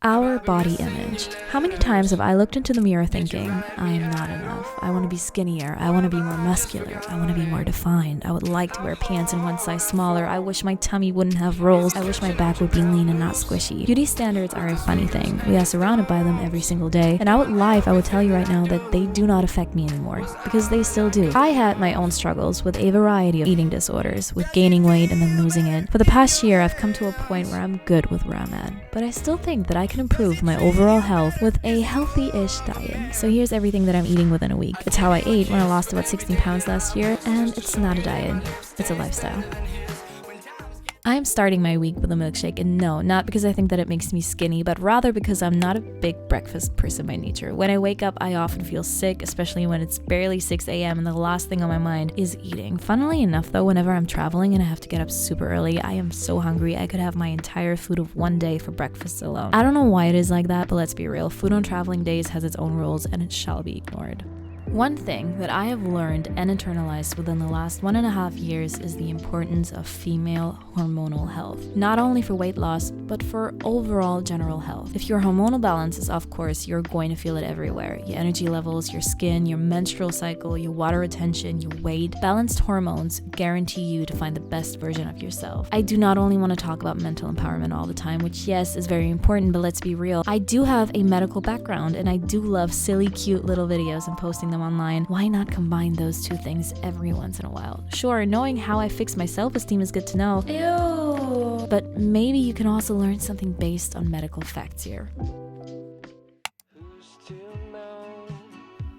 Our body image. How many times have I looked into the mirror thinking, I am not enough, I want to be skinnier, I want to be more muscular, I want to be more defined, I would like to wear pants in one size smaller, I wish my tummy wouldn't have rolls, I wish my back would be lean and not squishy. Beauty standards are a funny thing. We are surrounded by them every single day, and I would tell you right now that they do not affect me anymore, because they still do. I had my own struggles with a variety of eating disorders, with gaining weight and then losing it. For the past year, I've come to a point where I'm good with where I'm at, but I still think that I can improve my overall health with a healthy-ish diet. So here's everything that I'm eating within a week. It's how I ate when I lost about 16 pounds last year, and it's not a diet, it's a lifestyle. I am starting my week with a milkshake, and no, not because I think that it makes me skinny, but rather because I'm not a big breakfast person by nature. When I wake up, I often feel sick, especially when it's barely 6 a.m. and the last thing on my mind is eating. Funnily enough though, whenever I'm traveling and I have to get up super early, I am so hungry I could have my entire food of one day for breakfast alone. I don't know why it is like that, but let's be real, food on traveling days has its own rules and it shall be ignored. One thing that I have learned and internalized within the last 1.5 years is the importance of female hormonal health. Not only for weight loss, but for overall general health. If your hormonal balance is off course, you're going to feel it everywhere. Your energy levels, your skin, your menstrual cycle, your water retention, your weight. Balanced hormones guarantee you to find the best version of yourself. I do not only want to talk about mental empowerment all the time, which yes, is very important, but let's be real. I do have a medical background and I do love silly, cute little videos and posting them online. Why not combine those two things every once in a while? Sure, knowing how I fix my self-esteem is good to know. Ew. But maybe you can also learn something based on medical facts here.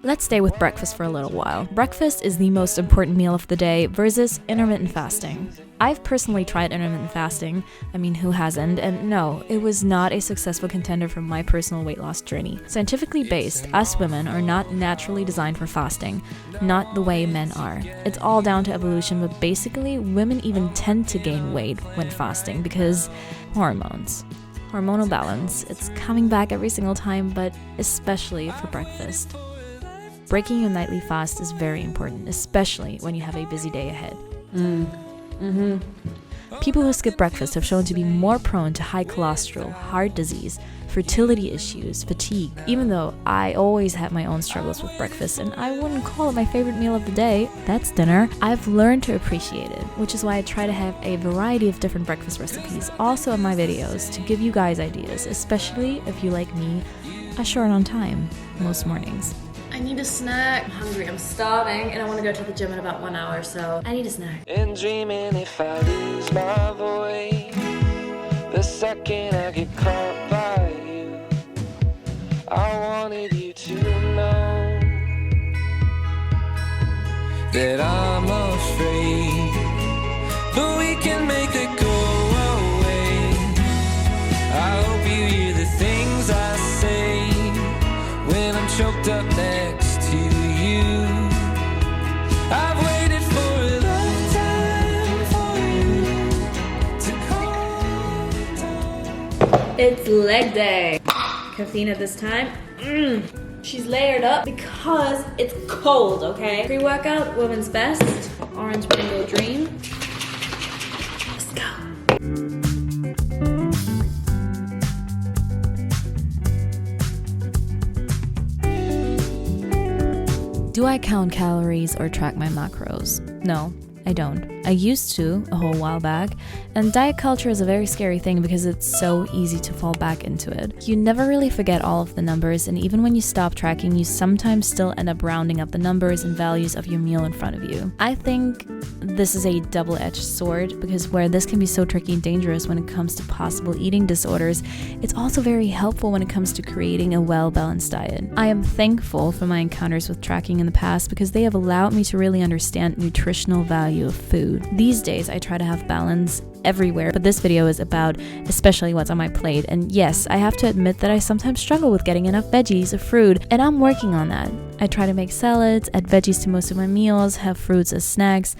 Let's stay with breakfast for a little while. Breakfast is the most important meal of the day versus intermittent fasting. I've personally tried intermittent fasting, I mean who hasn't, and no, it was not a successful contender for my personal weight loss journey. Scientifically based, us women are not naturally designed for fasting, not the way men are. It's all down to evolution, but basically women even tend to gain weight when fasting because hormones. Hormonal balance, it's coming back every single time, but especially for breakfast. Breaking your nightly fast is very important, especially when you have a busy day ahead. People who skip breakfast have shown to be more prone to high cholesterol, heart disease, fertility issues, fatigue. Even though I always have my own struggles with breakfast and I wouldn't call it my favorite meal of the day, that's dinner, I've learned to appreciate it, which is why I try to have a variety of different breakfast recipes also in my videos to give you guys ideas, especially if you, like me, are short on time most mornings. I need a snack. I'm hungry, I'm starving, and I want to go to the gym in about 1 hour, so I need a snack. And dreaming if I lose my voice, the second I get caught by you, I wanted you to know that I'm afraid, but we can make it go away. I hope you hear the things I say when I'm choked up next to you. I've waited for a lifetime for you to calm down. It's leg day. Caffeine at this time. She's layered up because it's cold, okay? Pre-workout, women's best. Orange Mango Dream. Let's go. Do I count calories or track my macros? No, I don't. I used to a whole while back, and diet culture is a very scary thing because it's so easy to fall back into it. You never really forget all of the numbers, and even when you stop tracking, you sometimes still end up rounding up the numbers and values of your meal in front of you. I think this is a double-edged sword because where this can be so tricky and dangerous when it comes to possible eating disorders, it's also very helpful when it comes to creating a well-balanced diet. I am thankful for my encounters with tracking in the past because they have allowed me to really understand nutritional value of food. These days, I try to have balance everywhere, but this video is about especially what's on my plate. And yes, I have to admit that I sometimes struggle with getting enough veggies or fruit, and I'm working on that. I try to make salads, add veggies to most of my meals, have fruits as snacks.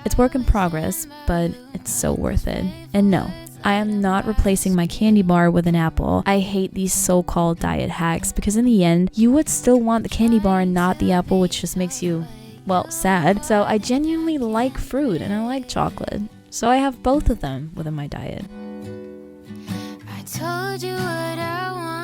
It's work in progress, but it's so worth it. And no, I am not replacing my candy bar with an apple. I hate these so-called diet hacks because in the end, you would still want the candy bar and not the apple, which just makes you, well, sad. So I genuinely like fruit and I like chocolate. So I have both of them within my diet. I told you what I want.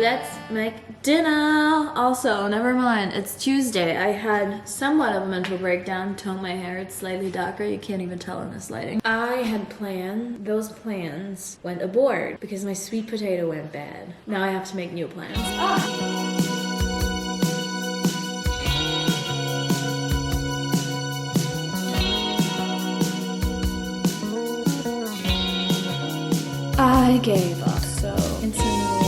let's make dinner. Also, never mind, it's Tuesday. I had somewhat of a mental breakdown. Toned my hair, it's slightly darker. You can't even tell in this lighting. I had planned, those plans went aboard because my sweet potato went bad. Now I have to make new plans. I gave up, so instant noodles.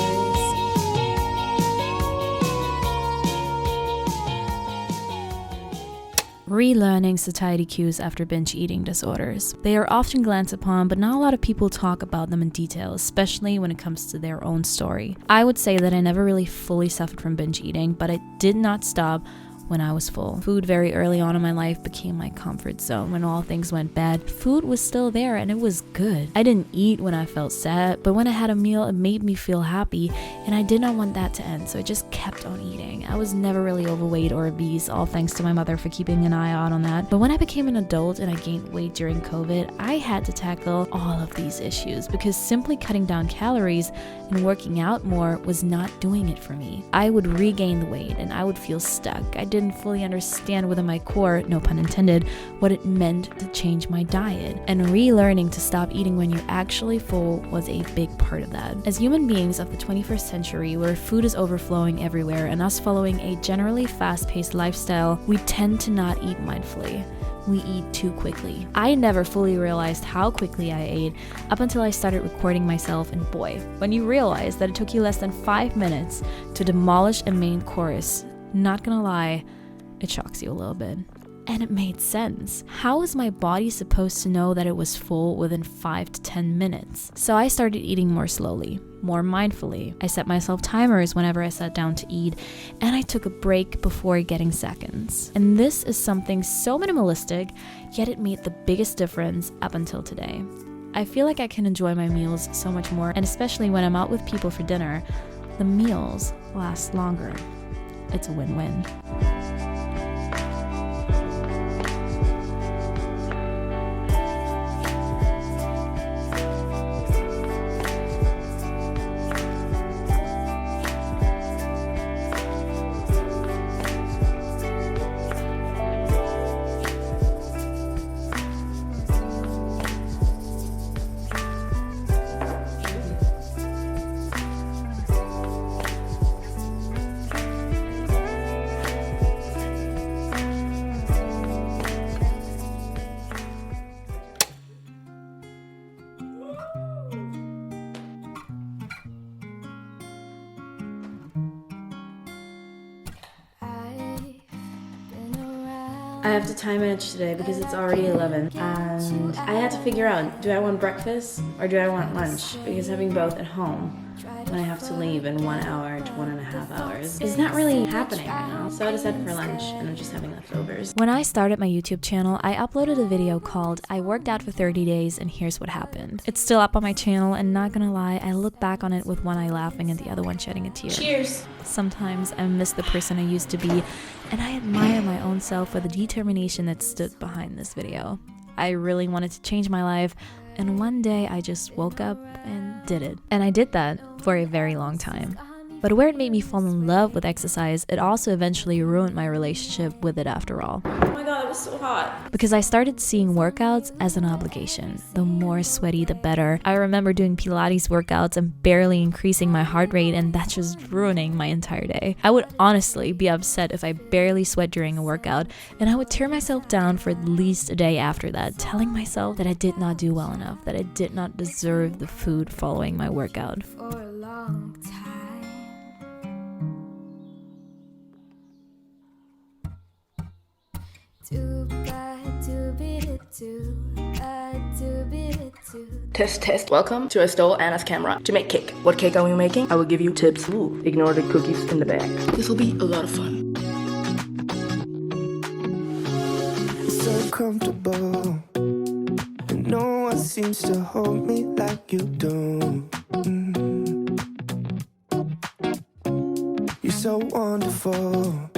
Relearning satiety cues after binge eating disorders. They are often glanced upon, but not a lot of people talk about them in detail, especially when it comes to their own story. I would say that I never really fully suffered from binge eating, but I did not stop when I was full. Food very early on in my life became my comfort zone. When all things went bad, food was still there and it was good. I didn't eat when I felt sad, but when I had a meal, it made me feel happy, and I did not want that to end, so I just kept on eating. I was never really overweight or obese, all thanks to my mother for keeping an eye out on that. But when I became an adult and I gained weight during COVID, I had to tackle all of these issues because simply cutting down calories and working out more was not doing it for me. I would regain the weight and I would feel stuck. I didn't fully understand within my core, no pun intended, what it meant to change my diet. And relearning to stop eating when you're actually full was a big part of that. As human beings of the 21st century, where food is overflowing everywhere and us following a generally fast-paced lifestyle, we tend to not eat mindfully. We eat too quickly. I never fully realized how quickly I ate up until I started recording myself, and boy, when you realize that it took you less than 5 minutes to demolish a main course, not gonna lie, it shocks you a little bit. And it made sense. How is my body supposed to know that it was full within 5 to 10 minutes? So I started eating more slowly, more mindfully. I set myself timers whenever I sat down to eat, and I took a break before getting seconds. And this is something so minimalistic, yet it made the biggest difference up until today. I feel like I can enjoy my meals so much more, and especially when I'm out with people for dinner, the meals last longer. It's a win-win. I have to time manage today because it's already 11 and I had to figure out, do I want breakfast or do I want lunch? Because having both at home when I have to leave in 1 hour to 1.5 hours is not really happening right now. So I decided for lunch and I'm just having leftovers. When I started my YouTube channel, I uploaded a video called I worked out for 30 days and here's what happened. It's still up on my channel, and not gonna lie, I look back on it with one eye laughing and the other one shedding a tear. Cheers! Sometimes I miss the person I used to be, and I admire my own self for the determination that stood behind this video. I really wanted to change my life, and one day I just woke up and did it. And I did that for a very long time. But where it made me fall in love with exercise, it also eventually ruined my relationship with it after all. Oh my god, it was so hot. Because I started seeing workouts as an obligation. The more sweaty, the better. I remember doing Pilates workouts and barely increasing my heart rate, and that's just ruining my entire day. I would honestly be upset if I barely sweat during a workout, and I would tear myself down for at least a day after that, telling myself that I did not do well enough, that I did not deserve the food following my workout. For a long time. Test. Welcome to I stole Anna's camera to make cake. What cake are we making? I will give you tips. Ooh, ignore the cookies in the bag. This will be a lot of fun. So comfortable, and no one seems to hold me like you do. You're so wonderful.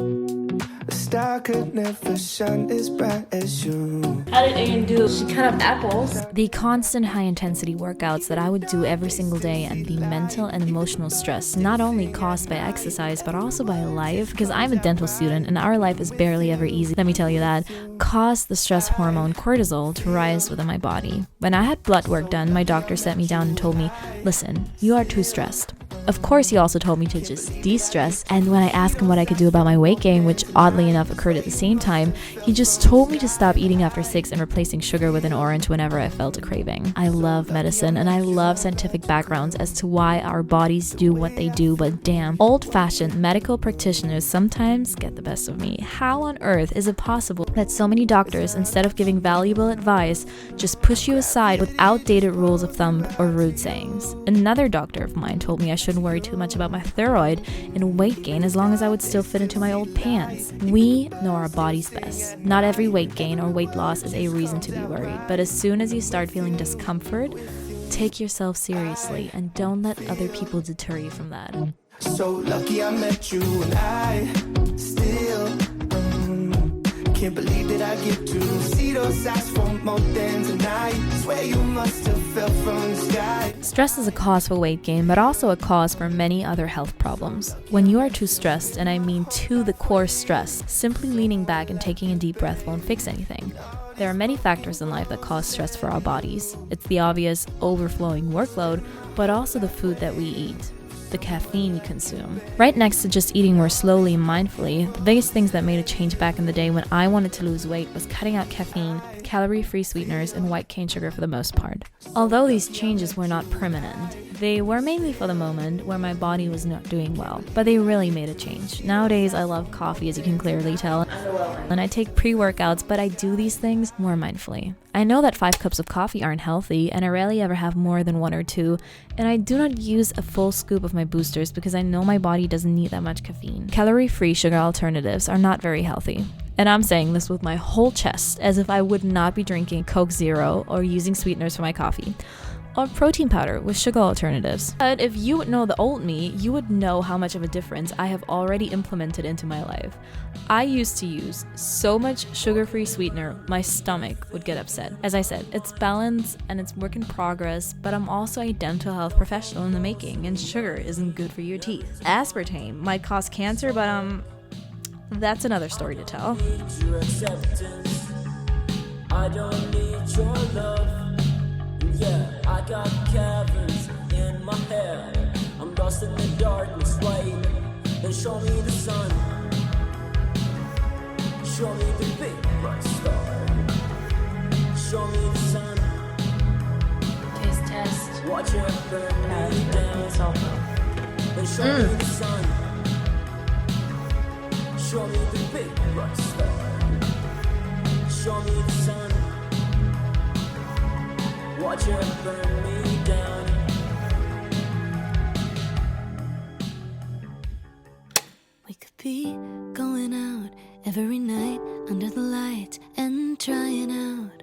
star could never shine as bright as you. How did Ian do? She cut up apples. The constant high-intensity workouts that I would do every single day and the mental and emotional stress not only caused by exercise but also by life, because I'm a dental student and our life is barely ever easy, let me tell you that, caused the stress hormone cortisol to rise within my body. When I had blood work done, my doctor sat me down and told me, listen, you are too stressed. Of course, he also told me to just de-stress, and when I asked him what I could do about my weight gain, which oddly enough occurred at the same time, he just told me to stop eating after 6 and replacing sugar with an orange whenever I felt a craving. I love medicine and I love scientific backgrounds as to why our bodies do what they do, but damn, old-fashioned medical practitioners sometimes get the best of me. How on earth is it possible that so many doctors, instead of giving valuable advice, just push you aside with outdated rules of thumb or rude sayings? Another doctor of mine told me I shouldn't worry too much about my thyroid and weight gain as long as I would still fit into my old pants. We know our bodies best. Not every weight gain or weight loss is a reason to be worried, but as soon as you start feeling discomfort, take yourself seriously and don't let other people deter you from that. So lucky I met you, and I still can't believe that I get to see those eyes for more than tonight. Swear you must have fell from the sky. Stress is a cause for weight gain, but also a cause for many other health problems. When you are too stressed, and I mean to the core stress, simply leaning back and taking a deep breath won't fix anything. There are many factors in life that cause stress for our bodies. It's the obvious overflowing workload, but also the food that we eat, the caffeine you consume. Right next to just eating more slowly and mindfully, the biggest things that made a change back in the day when I wanted to lose weight was cutting out caffeine, calorie-free sweeteners, and white cane sugar for the most part. Although these changes were not permanent, they were mainly for the moment where my body was not doing well, but they really made a change. Nowadays, I love coffee, as you can clearly tell, and I take pre-workouts, but I do these things more mindfully. I know that 5 cups of coffee aren't healthy, and I rarely ever have more than 1 or 2, and I do not use a full scoop of my boosters because I know my body doesn't need that much caffeine. Calorie-free sugar alternatives are not very healthy. And I'm saying this with my whole chest, as if I would not be drinking Coke Zero or using sweeteners for my coffee, or protein powder with sugar alternatives. But if you would know the old me, you would know how much of a difference I have already implemented into my life. I used to use so much sugar-free sweetener, my stomach would get upset. As I said, it's balance and it's work in progress, but I'm also a dental health professional in the making, and sugar isn't good for your teeth. Aspartame might cause cancer, but that's another story to tell. I don't need your love. Yeah, I got caverns in my head. I'm lost in the darkness, waiting. Then show me the sun. Show me the big bright star. Show me the sun. Taste test. Watch it burn me down. Then show me the sun. Show me the big bright star. Show me the sun. Watch it burn me down. We could be going out every night under the lights and trying out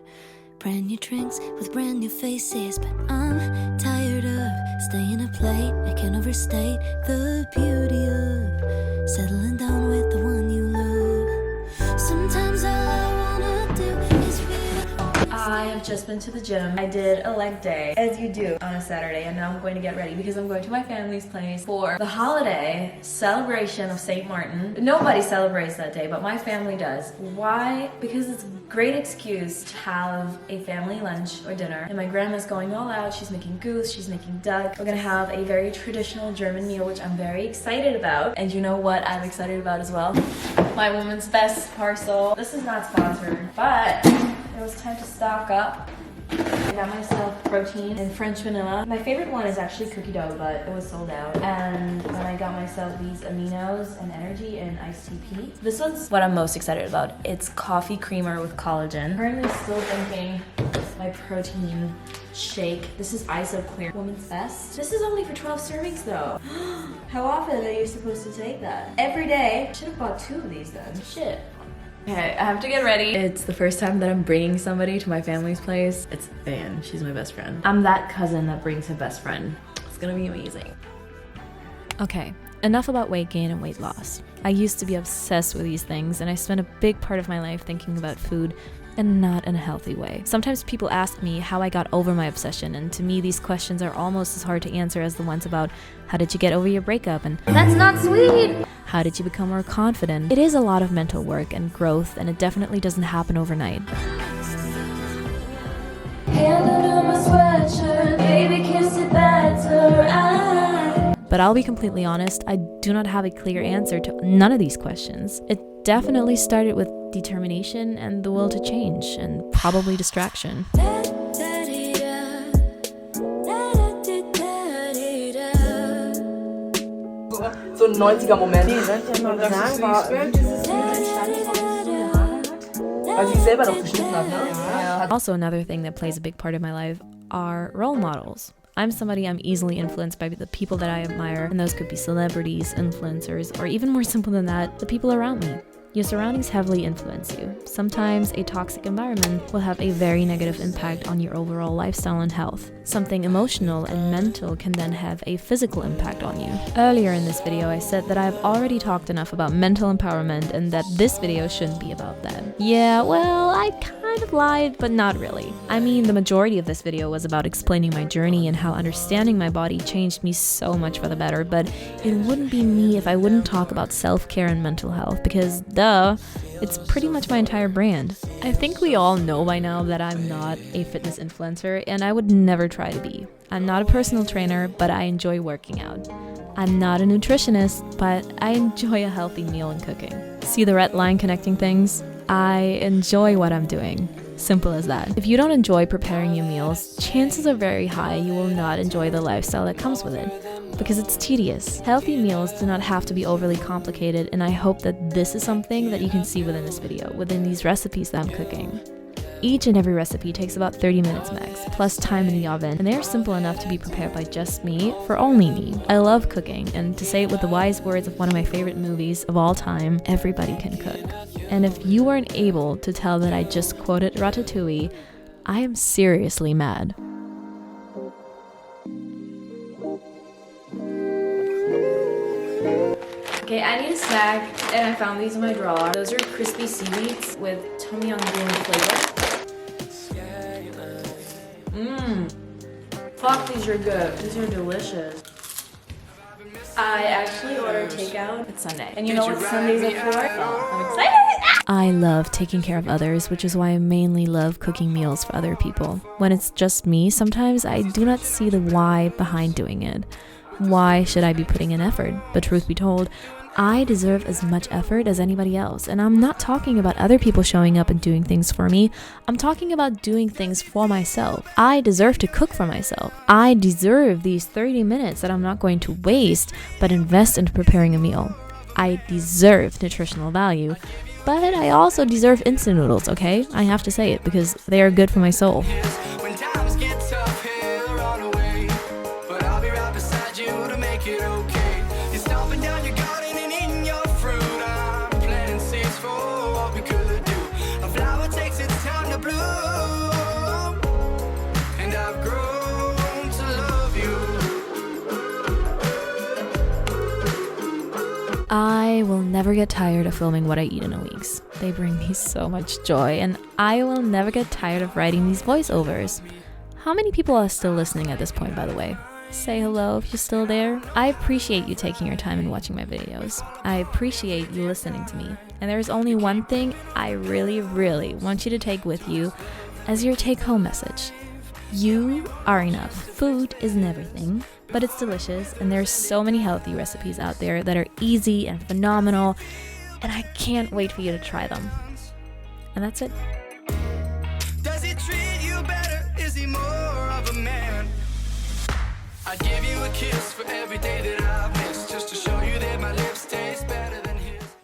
brand new drinks with brand new faces, but I'm tired of staying up late. I can't overstate the beauty of settling down with the one you love. Sometimes all I wanna do is be I have just been to the gym. I did a leg day, as you do on a Saturday, and now I'm going to get ready because I'm going to my family's place for the holiday celebration of St. Martin. Nobody celebrates that day, but my family does. Why? Because it's a great excuse to have a family lunch or dinner, and my grandma's going all out. She's making goose, she's making duck. We're gonna have a very traditional German meal, which I'm very excited about. And you know what I'm excited about as well? My Woman's Best parcel. This is not sponsored, but it was time to stock up. I got myself protein and French vanilla. My favorite one is actually cookie dough, but it was sold out. And then I got myself these aminos and energy and iced tea. This one's what I'm most excited about. It's coffee creamer with collagen. Currently still drinking my protein shake. This is ISO Clear Woman's Best. This is only for 12 servings though. How often are you supposed to take that? Every day. Should have bought 2 of these then. Shit. Okay, I have to get ready. It's the first time that I'm bringing somebody to my family's place. It's Van, she's my best friend. I'm that cousin that brings her best friend. It's gonna be amazing. Okay, Enough about weight gain and weight loss. I used to be obsessed with these things, and I spent a big part of my life thinking about food, and not in a healthy way. Sometimes people ask me how I got over my obsession, and to me these questions are almost as hard to answer as the ones about how did you get over your breakup and That's not sweet! how did you become more confident. It is a lot of mental work and growth, and it definitely doesn't happen overnight. Hand under my sweatshirt, baby kiss it better. But I'll be completely honest, I do not have a clear answer to none of these questions. It definitely started with determination and the will to change, and probably distraction. So ein 90er-Moment. Weil sie selber doch geschnitten hat, ne? Also, another thing that plays a big part of my life are role models. I'm somebody I'm easily influenced by the people that I admire, and those could be celebrities, influencers, or even more simple than that, the people around me. Your surroundings heavily influence you. Sometimes a toxic environment will have a very negative impact on your overall lifestyle and health. Something emotional and mental can then have a physical impact on you. Earlier in this video, I said that I've already talked enough about mental empowerment and that this video shouldn't be about that. Yeah, well, I kind of lied, but not really. I mean, the majority of this video was about explaining my journey and how understanding my body changed me so much for the better, but it wouldn't be me if I wouldn't talk about self-care and mental health, because duh, it's pretty much my entire brand. I think we all know by now that I'm not a fitness influencer, and I would never try to be. I'm not a personal trainer, but I enjoy working out. I'm not a nutritionist, but I enjoy a healthy meal and cooking. See the red line connecting things? I enjoy what I'm doing. Simple as that. If you don't enjoy preparing your meals, chances are very high you will not enjoy the lifestyle that comes with it, because it's tedious. Healthy meals do not have to be overly complicated, and I hope that this is something that you can see within this video, within these recipes that I'm cooking. Each and every recipe takes about 30 minutes max, plus time in the oven, and they are simple enough to be prepared by just me, for only me. I love cooking, and to say it with the wise words of one of my favorite movies of all time, everybody can cook. And if you weren't able to tell that I just quoted Ratatouille, I am seriously mad. Okay, I need a snack, and I found these in my drawer. Those are crispy seaweeds with tom yum goong flavor. Fuck, these are good. These are delicious. I actually ordered takeout. It's Sunday. And you know what Sundays are for? I'm excited! I love taking care of others, which is why I mainly love cooking meals for other people. When it's just me, sometimes I do not see the why behind doing it. Why should I be putting in effort? But truth be told, I deserve as much effort as anybody else. And I'm not talking about other people showing up and doing things for me. I'm talking about doing things for myself. I deserve to cook for myself. I deserve these 30 minutes that I'm not going to waste, but invest into preparing a meal. I deserve nutritional value, but I also deserve instant noodles, okay? I have to say it because they are good for my soul. When times get tough, he'll run away. But I'll be right beside you to make it okay. You're stomping down your garden and eating your fruit. I'm planting seeds for what we could do. A flower takes its time to bloom, and I've grown to love you. I will never get tired of filming what I eat in a week's. They bring me so much joy, and I will never get tired of writing these voiceovers. How many people are still listening at this point, by the way? Say hello if you're still there. I appreciate you taking your time and watching my videos. I appreciate you listening to me. And there's only one thing I really, really want you to take with you as your take-home message. You are enough. Food isn't everything, but it's delicious, and there's so many healthy recipes out there that are easy and phenomenal, and I can't wait for you to try them. And that's it. Does he treat you better? Is he more of a man? I'd give you a kiss for every day that I've missed, just to show you that my lips taste better.